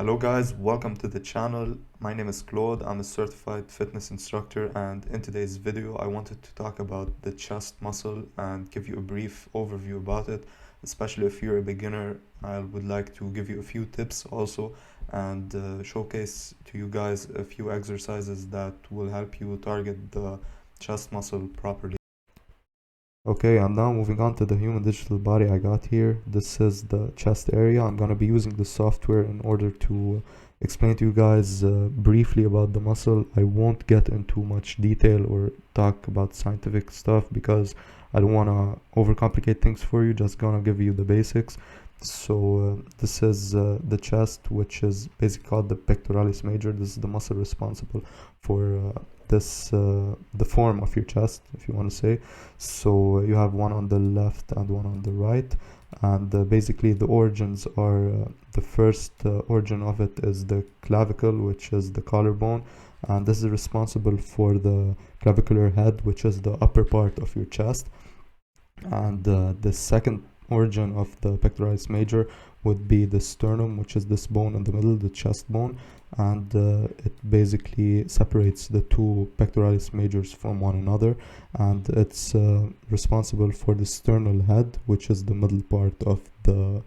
Hello guys, welcome to the channel. My name is Claude. I'm a certified fitness instructor, and in today's video I wanted to talk about the chest muscle and give you a brief overview about it. Especially if you're a beginner, I would like to give you a few tips also and showcase to you guys a few exercises that will help you target the chest muscle properly. Okay, and now moving on to the human digital body I got here. This is the chest area. I'm gonna be using the software in order to explain to you guys briefly about the muscle. I won't get into much detail or talk about scientific stuff because I don't wanna overcomplicate things for you. Just gonna give you the basics. So this is the chest, which is basically called the pectoralis major. This is the muscle responsible for the form of your chest, if you want to say. So you have one on the left and one on the right, and basically the origins are the first origin of it is the clavicle, which is the collarbone, and this is responsible for the clavicular head, which is the upper part of your chest. And the second origin of the pectoralis major would be the sternum, which is this bone in the middle, the chest bone, and it basically separates the two pectoralis majors from one another, and it's responsible for the sternal head, which is the middle part of the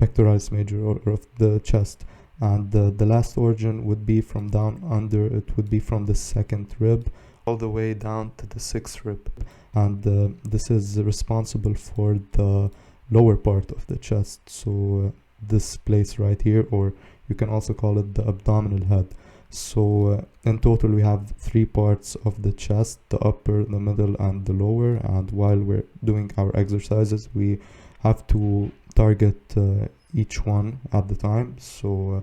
pectoralis major or of the chest. And the last origin would be from down under. It would be from the second rib all the way down to the sixth rib, and this is responsible for the lower part of the chest, so this place right here, or you can also call it the abdominal head. So in total we have three parts of the chest: the upper, the middle, and the lower. And while we're doing our exercises, we have to target each one at the time. So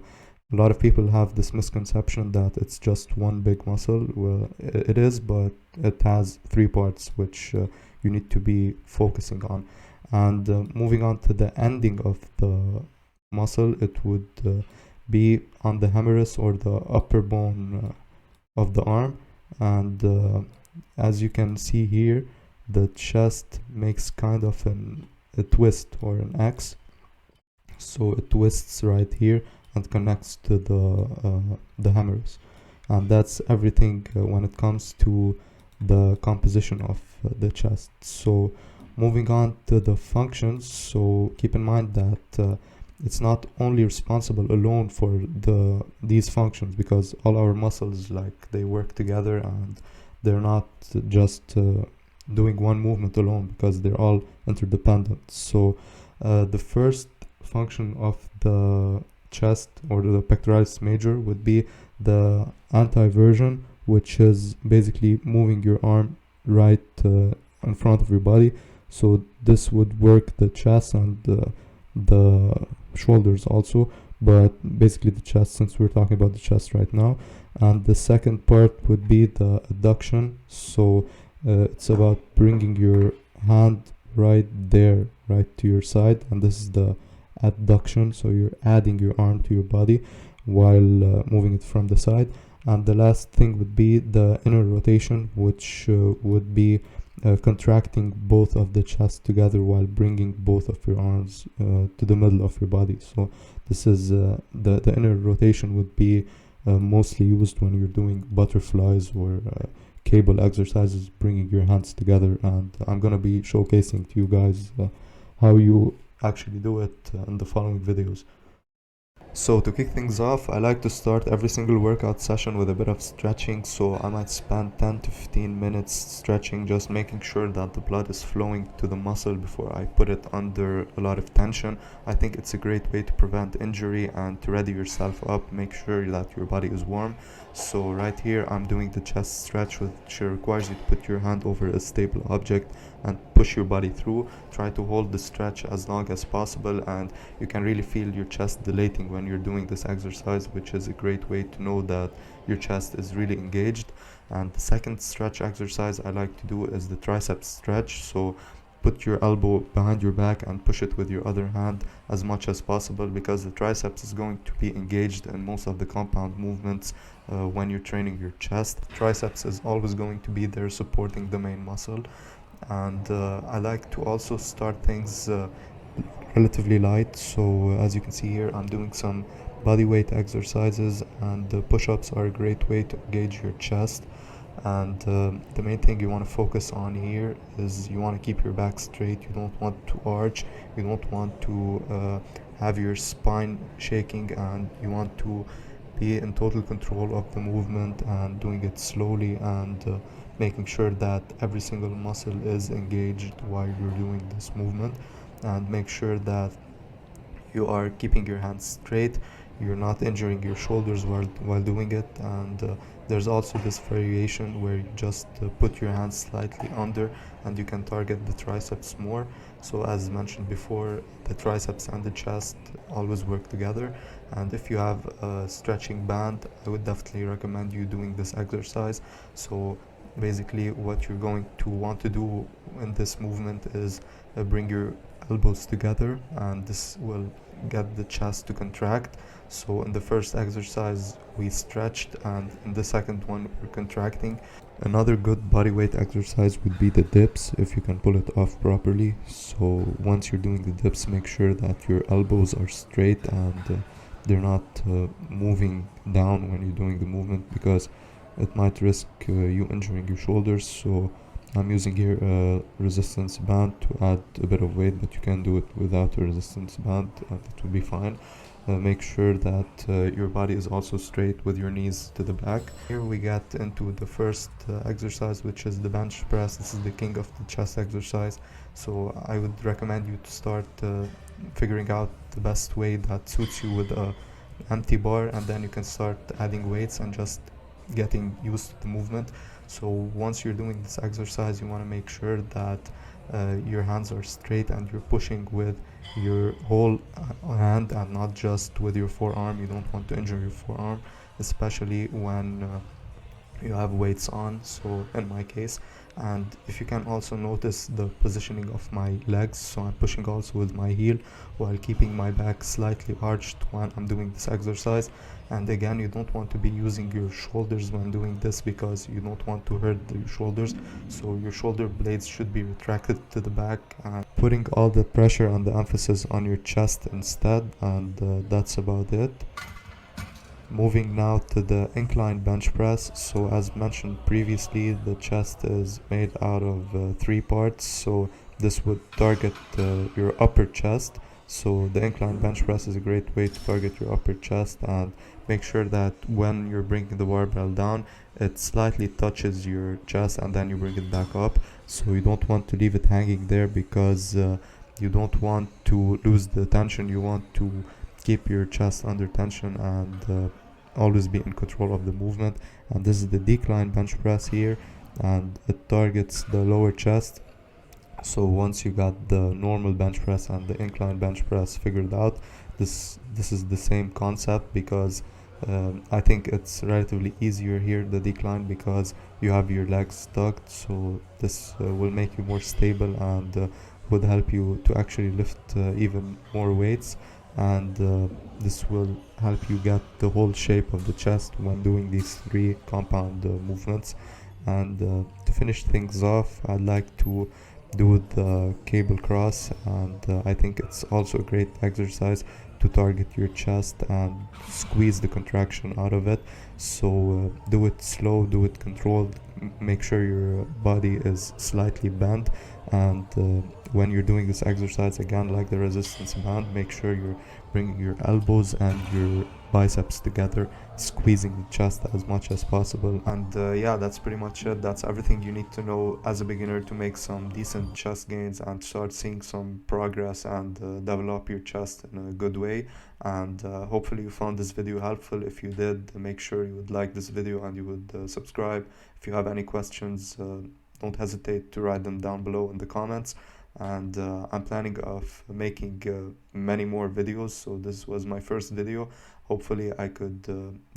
a lot of people have this misconception that it's just one big muscle. Well, it is, but it has three parts which you need to be focusing on. And moving on to the ending of the muscle, it would be on the humerus, or the upper bone of the arm. And as you can see here, the chest makes kind of a twist or an X. So it twists right here and connects to the humerus, and that's everything when it comes to the composition of the chest. So moving on to the functions, so keep in mind that it's not only responsible alone for these functions, because all our muscles, like, they work together, and they're not just doing one movement alone, because they're all interdependent. So the first function of the chest, or the pectoralis major, would be the antiversion, which is basically moving your arm right in front of your body. So this would work the chest and the shoulders also, but basically the chest, since we're talking about the chest right now. And the second part would be the adduction. So it's about bringing your hand right there, right to your side, and this is the adduction. So you're adding your arm to your body while moving it from the side. And the last thing would be the inner rotation, which would be contracting both of the chest together while bringing both of your arms to the middle of your body. So this is the inner rotation would be mostly used when you're doing butterflies or cable exercises, bringing your hands together. And I'm gonna be showcasing to you guys how you actually do it in the following videos. So to kick things off, I like to start every single workout session with a bit of stretching. So I might spend 10 to 15 minutes stretching, just making sure that the blood is flowing to the muscle before I put it under a lot of tension. I think it's a great way to prevent injury and to ready yourself up, make sure that your body is warm. So right here I'm doing the chest stretch, which requires you to put your hand over a stable object and push your body through. Try to hold the stretch as long as possible, and you can really feel your chest dilating when you're doing this exercise, which is a great way to know that your chest is really engaged. And the second stretch exercise I like to do is the triceps stretch. So put your elbow behind your back and push it with your other hand as much as possible, because the triceps is going to be engaged in most of the compound movements when you're training your chest. Triceps is always going to be there supporting the main muscle. And I like to also start things relatively light. So as you can see here, I'm doing some body weight exercises, and push-ups are a great way to engage your chest. And the main thing you want to focus on here is you want to keep your back straight. You don't want to arch, you don't want to have your spine shaking, and you want to be in total control of the movement and doing it slowly, and making sure that every single muscle is engaged while you're doing this movement. And make sure that you are keeping your hands straight, you're not injuring your shoulders while doing it. And there's also this variation where you just put your hands slightly under and you can target the triceps more. So as mentioned before, the triceps and the chest always work together. And if you have a stretching band, I would definitely recommend you doing this exercise. So basically what you're going to want to do in this movement is bring your elbows together, and this will get the chest to contract. So in the first exercise we stretched, and in the second one we're contracting. Another good body weight exercise would be the dips, if you can pull it off properly. So once you're doing the dips, make sure that your elbows are straight and they're not moving down when you're doing the movement, because it might risk you injuring your shoulders. So I'm using here a resistance band to add a bit of weight, but you can do it without a resistance band and it will be fine. Make sure that your body is also straight with your knees to the back. Here we get into the first exercise, which is the bench press. This is the king of the chest exercise. So I would recommend you to start figuring out the best way that suits you with a empty bar, and then you can start adding weights and just getting used to the movement. So once you're doing this exercise, you want to make sure that your hands are straight and you're pushing with your whole hand and not just with your forearm. You don't want to injure your forearm, especially when you have weights on, so in my case. And if you can also notice the positioning of my legs, so I'm pushing also with my heel while keeping my back slightly arched when I'm doing this exercise. And again, you don't want to be using your shoulders when doing this, because you don't want to hurt your shoulders. So your shoulder blades should be retracted to the back, and putting all the pressure and the emphasis on your chest instead. And that's about it. Moving now to the incline bench press. So as mentioned previously, the chest is made out of 3 parts, so this would target your upper chest. So the incline bench press is a great way to target your upper chest, and make sure that when you're bringing the barbell down, it slightly touches your chest and then you bring it back up. So you don't want to leave it hanging there, because you don't want to lose the tension. You want to keep your chest under tension and always be in control of the movement. And this is the decline bench press here, and it targets the lower chest. So once you got the normal bench press and the incline bench press figured out, this is the same concept, because I think it's relatively easier here, the decline, because you have your legs tucked. So this will make you more stable and would help you to actually lift even more weights. And this will help you get the whole shape of the chest when doing these 3 compound movements. And to finish things off, I'd like to do the cable cross, and I think it's also a great exercise to target your chest and squeeze the contraction out of it. So do it slow, do it controlled, make sure your body is slightly bent. And when you're doing this exercise, again, like the resistance band, make sure you're bringing your elbows and your biceps together, squeezing the chest as much as possible. And yeah, that's pretty much it. That's everything you need to know as a beginner to make some decent chest gains and start seeing some progress and develop your chest in a good way. And hopefully you found this video helpful. If you did, make sure you would like this video and you would subscribe. If you have any questions, don't hesitate to write them down below in the comments. And I'm planning of making many more videos, so this was my first video. Hopefully I could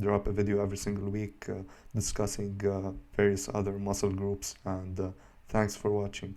drop a video every single week discussing various other muscle groups. And thanks for watching.